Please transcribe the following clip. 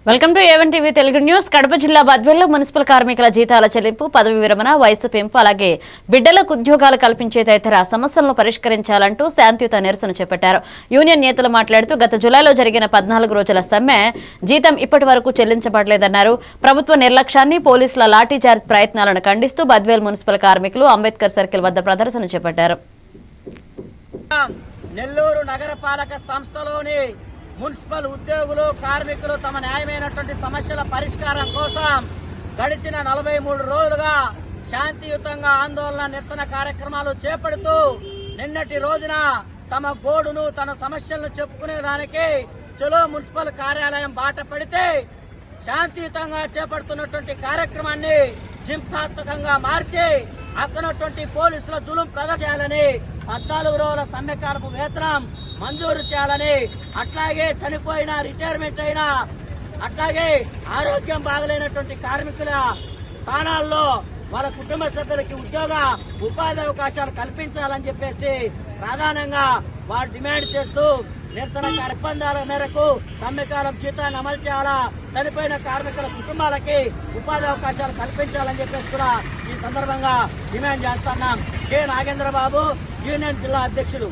Welcome to A1 TV Telugu news. Kadapa జిల్లా బద్వేల్లో municipal కార్మికుల జీతాల చెల్లింపు, పదవి విరమణ, వయసు పెంపు, అలాగే బిడ్డలకు ఉద్యోగాలు కల్పించే తదితర సమస్యలను పరిష్కరించాలంటూ శాంతియుత నిరసన చేపట్టారు. యూనియన్ నేతలు మాట్లాడుతూ గత జులైలో జరిగిన 14 రోజుల సమ్మె జీతం ఇప్పటి వరకు చెల్లించబడలేదన్నారు. ప్రభుత్వ నిర్లక్ష్యాన్ని, పోలీసుల లాఠీచార్జ్ ప్రయత్నాలను ఖండిస్తూ బద్వేల్ మున్సిపల్ కార్మికులు అంబేద్కర్ సర్కిల్ వద్ద ప్రదర్శన చేపట్టారు. నెల్లూరు నగరపాలక సంస్థలోని మున్సిపల్ ఉద్యోగులు, కార్మికులు తమ న్యాయమైనటువంటి సమస్యల పరిష్కారం కోసం గడిచిన 43 రోజులుగా శాంతియుతంగా ఆందోళన, నిరసన కార్యక్రమాలు చేపడుతూ నిన్నటి రోజున తమ గోడును, తన సమస్యలను చెప్పుకునేదానికి చలో మున్సిపల్ కార్యాలయం బాట పడితే శాంతియుతంగా చేపడుతున్నటువంటి కార్యక్రమాన్ని హింసాత్మకంగా మార్చి అక్కనటువంటి పోలీసుల జులుం ప్రదర్శించాలని, 14 రోజుల సమ్మెకాలపు వేతనం మంజూరు చేయాలని, అట్లాగే చనిపోయిన, రిటైర్మెంట్ అయినా, అట్లాగే ఆరోగ్యం బాగలేనటువంటి కార్మికుల స్థానాల్లో వాళ్ళ కుటుంబ సభ్యులకి ఉపాధి అవకాశాలు కల్పించాలని చెప్పేసి ప్రధానంగా వారు డిమాండ్ చేస్తూ నిరసన ఒప్పందాల మేరకు సమ్మెకాలం జీతాన్ని అమలు చేయాలా, చనిపోయిన కార్మికుల కుటుంబాలకి ఉపాధి అవకాశాలు కల్పించాలని చెప్పేసి కూడా ఈ సందర్భంగా డిమాండ్ చేస్తున్నాం. కె నాగేంద్రబాబు, యూనియన్ జిల్లా అధ్యక్షులు.